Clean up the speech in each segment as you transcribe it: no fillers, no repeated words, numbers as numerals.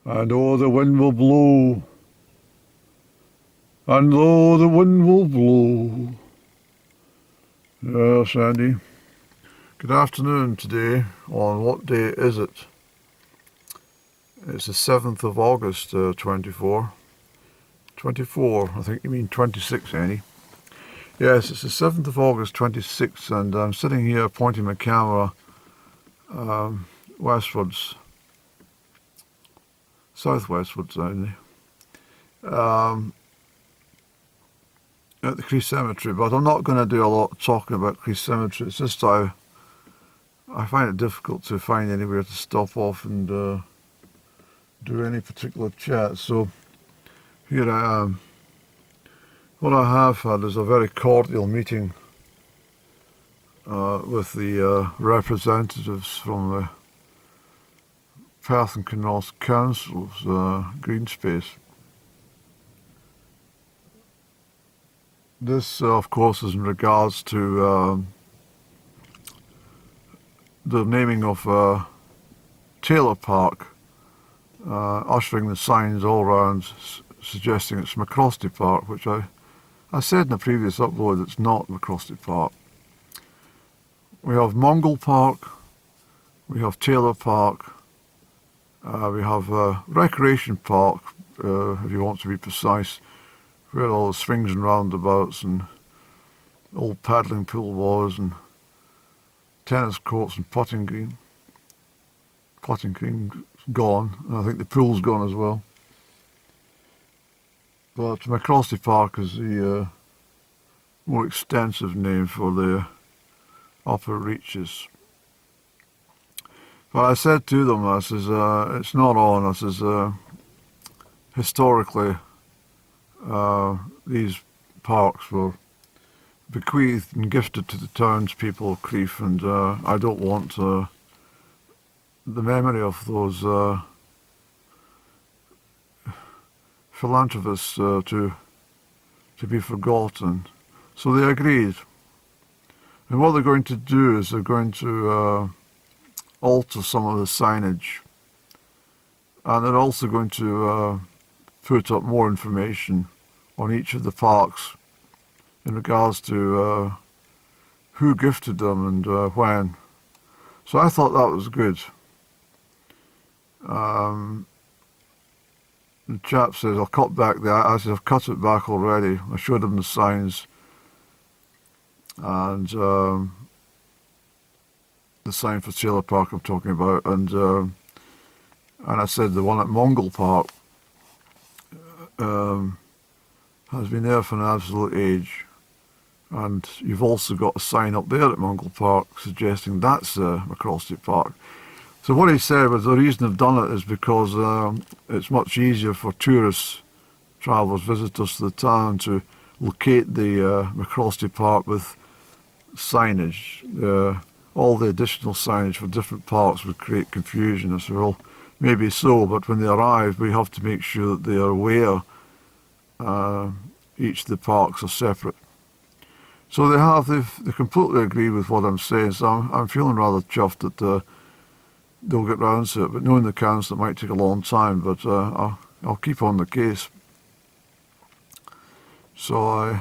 And oh, the wind will blow, and oh, the wind will blow. Yes, Andy. Good afternoon today. On what day is it? It's the 7th of August, 24. 24, I think you mean 26, Andy. Yes, it's the 7th of August, 26, and I'm sitting here pointing my camera westwards, southwestwards, only, at the Crieff Cemetery. But I'm not going to do a lot of talking about Crieff Cemetery. It's just I find it difficult to find anywhere to stop off and do any particular chat. So here I am. What I have had is a very cordial meeting with the representatives from the Perth and Kinross Council's green space. This, of course, is in regards to the naming of Taylor Park, ushering the signs all around suggesting it's McCrosty Park, which I said in a previous upload it's not McCrosty Park. We have Mongol Park, we have Taylor Park, we have Recreation Park, if you want to be precise, where all the swings and roundabouts and old paddling pool was and tennis courts and potting green. Potting green's gone, and I think the pool's gone as well. But McCrosty Park is the more extensive name for the upper reaches. But I said to them, I says, it's not on. I says, historically, these parks were bequeathed and gifted to the townspeople of Crieff, and I don't want the memory of those philanthropists to be forgotten. So they agreed. And what they're going to do is they're going to alter some of the signage, and they're also going to put up more information on each of the parks in regards to who gifted them and when. So I thought that was good. The chap says, I'll cut back I said, I've cut it back already. I showed him the signs, and the sign for Taylor Park I'm talking about, and I said the one at Mongol Park has been there for an absolute age, and you've also got a sign up there at Mongol Park suggesting that's McCrosty Park. So what he said was the reason they've done it is because it's much easier for tourists, travellers, visitors to the town to locate the McCrosty Park with signage. All the additional signage for different parks would create confusion. I said, well, maybe so, but when they arrive, we have to make sure that they are aware each of the parks are separate. So they completely agree with what I'm saying, so I'm feeling rather chuffed that they'll get round to it, but knowing the council, it might take a long time, but I'll keep on the case. So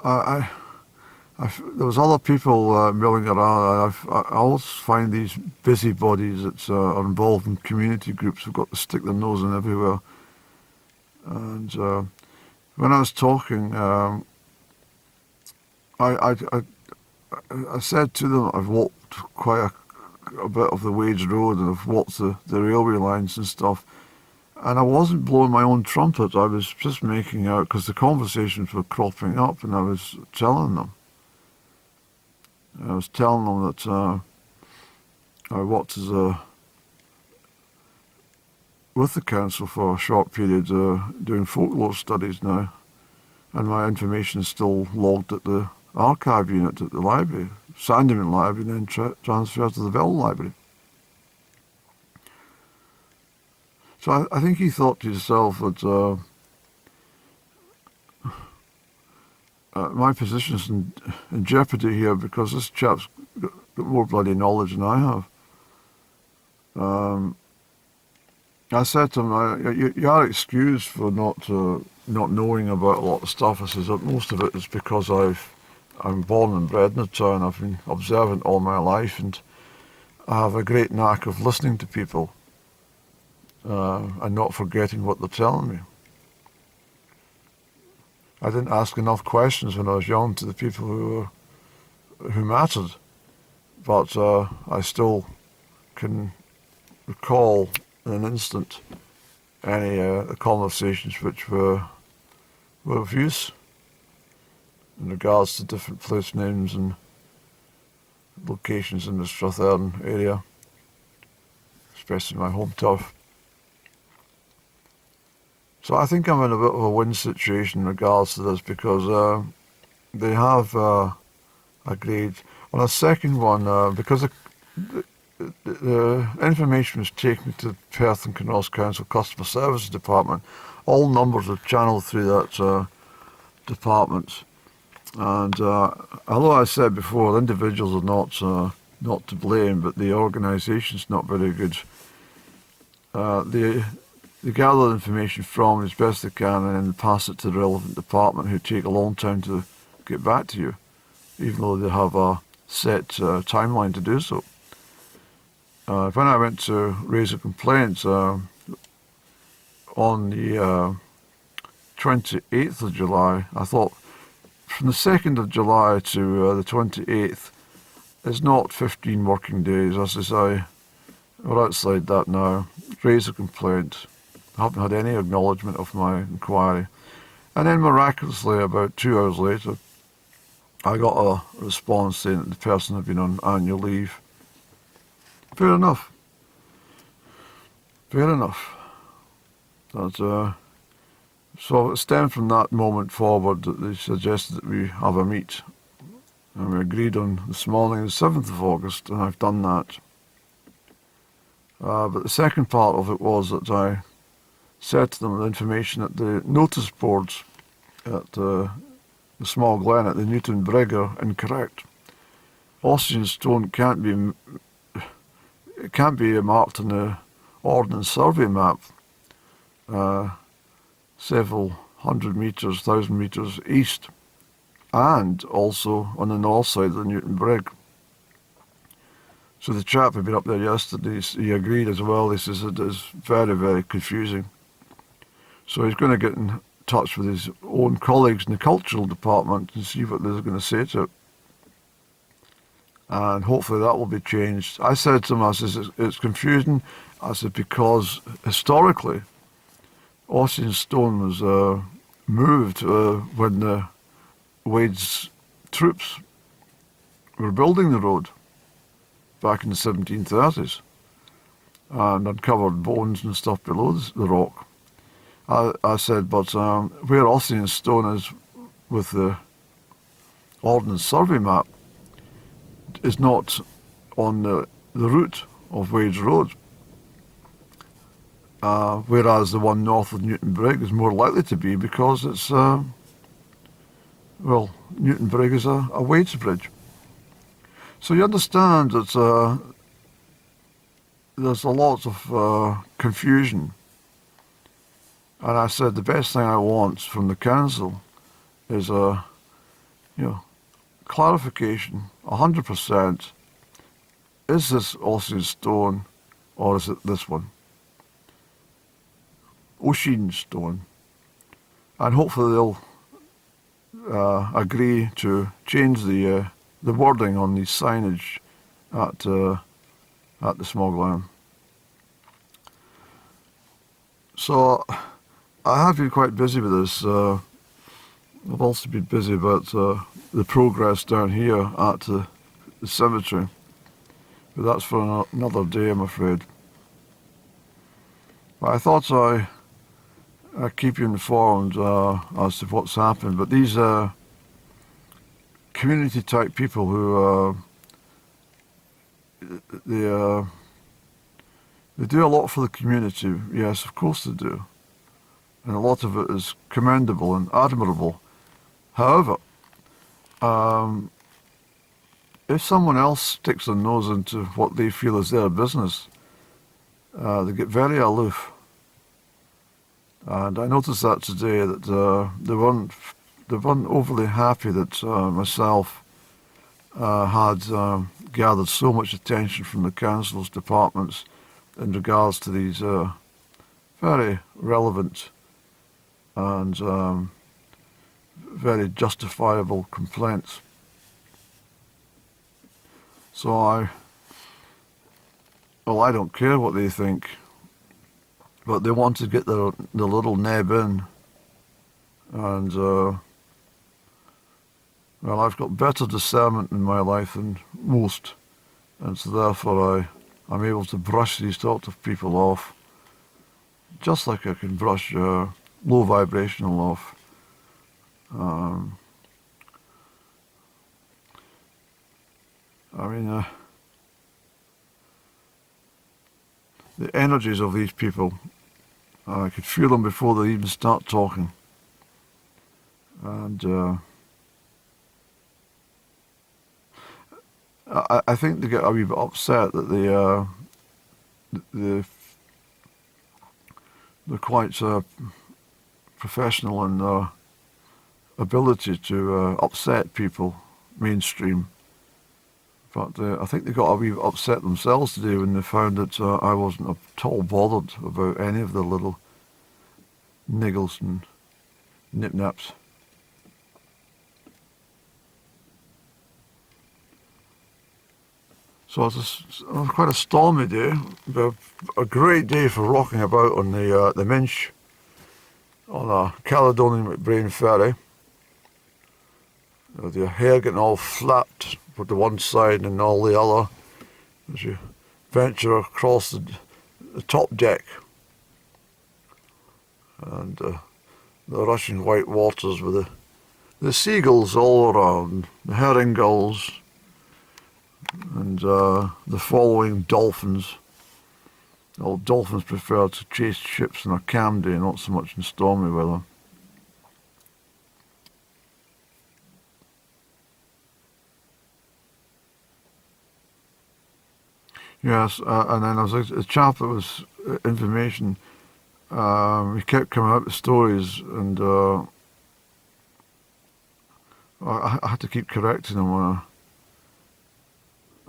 there was other people milling around. I always find these busybodies that are involved in community groups have got to stick their nose in everywhere. And when I was talking, I said to them I've walked quite a bit of the Wades Road, and I've walked the railway lines and stuff, and I wasn't blowing my own trumpet. I was just making out, because the conversations were cropping up, and I was telling them. That I worked as with the council for a short period doing folklore studies now, and my information is still logged at the archive unit at the library, Sandyman Library, and then transferred to the Bell Library. So I think he thought to himself that my position's in jeopardy here because this chap's got more bloody knowledge than I have. I said to him, you are excused for not knowing about a lot of stuff. I says that most of it is because I'm born and bred in the town. I've been observant all my life, and I have a great knack of listening to people and not forgetting what they're telling me. I didn't ask enough questions when I was young to the people who mattered, but I still can recall in an instant any conversations which were of use in regards to different place names and locations in the Strathearn area, especially my home turf. So I think I'm in a bit of a win situation in regards to this, because they have agreed on a second one, because the information was taken to Perth and Kinross Council Customer Services Department. All numbers are channeled through that department. And although I said before, the individuals are not to blame, but the organisation's not very good. They gather information from as best they can and then pass it to the relevant department, who take a long time to get back to you, even though they have a set timeline to do so. When I went to raise a complaint on the 28th of July, I thought from the 2nd of July to the 28th is not 15 working days. As I say, we're outside that now. Raise a complaint. I haven't had any acknowledgement of my inquiry. And then miraculously, about 2 hours later, I got a response saying that the person had been on annual leave. Fair enough. Fair enough. So it stemmed from that moment forward that they suggested that we have a meet. And we agreed on this morning, the 7th of August, and I've done that. But the second part of it was that I said to them the information that the notice boards at the Small Glen at the Newton Brig are incorrect. Oxygen stone can't be marked on the Ordnance Survey map several 100 metres, 1,000 metres east, and also on the north side of the Newton Brig. So the chap had been up there yesterday, he agreed as well. He says it is very, very confusing. So he's going to get in touch with his own colleagues in the cultural department and see what they're going to say to it. And hopefully that will be changed. I said to him, I says, it's confusing. I said, because historically, Ossian Stone was moved when the Wade's troops were building the road back in the 1730s and uncovered bones and stuff below the rock. I said, but where Ossian Stone is with the Ordnance Survey map is not on the route of Wade's Road, whereas the one north of Newton Brig is more likely to be, because it's, Newton Brig is a Wade's bridge. So you understand that there's a lot of confusion. And I said the best thing I want from the council is clarification, 100%. Is this Ossian Stone or is it this one? Ossian Stone. And hopefully they'll agree to change the wording on the signage at the Small Glen. So I have been quite busy with this. I've also been busy about the progress down here at the cemetery. But that's for another day, I'm afraid. But I thought I keep you informed as to what's happened. But these community type people who they do a lot for the community. Yes, of course they do. And a lot of it is commendable and admirable. However, if someone else sticks their nose into what they feel is their business, they get very aloof. And I noticed that today, that they weren't overly happy that myself had gathered so much attention from the council's departments in regards to these very relevant and very justifiable complaints. So I don't care what they think, but they want to get the little neb in, and well, I've got better discernment in my life than most, and so therefore I'm able to brush these sorts of people off, just like I can brush low vibrational off. I mean, the energies of these people, I could feel them before they even start talking. And I think they get a wee bit upset that they're quite professional in their ability to upset people mainstream. But I think they got a wee bit upset themselves today when they found that I wasn't at all bothered about any of the little niggles and nip-naps. So it's quite a stormy day, but a great day for rocking about on the Minch, on a Caledonian McBrain ferry. With your hair getting all flapped for the one side and all the other as you venture across the top deck. And the rushing white waters with the seagulls all around, the herring gulls, and the following dolphins. All dolphins prefer to chase ships on a calm day, not so much in stormy weather. Yes, and then there was a chap that was information. He kept coming out with stories, and I had to keep correcting him.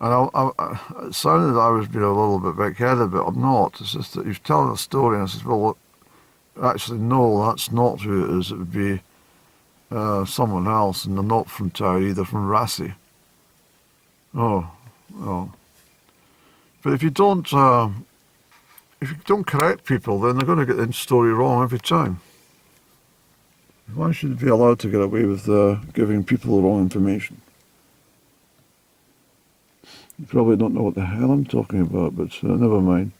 And it sounded that I was being a little bit big-headed, but I'm not. It's just that he was telling a story, and I said, well, actually, no, that's not who it is. It would be someone else, and they're not from Tyree, they're from Rassie. Oh. But if you don't correct people, then they're going to get the story wrong every time. Why should they be allowed to get away with giving people the wrong information? You probably don't know what the hell I'm talking about, but never mind.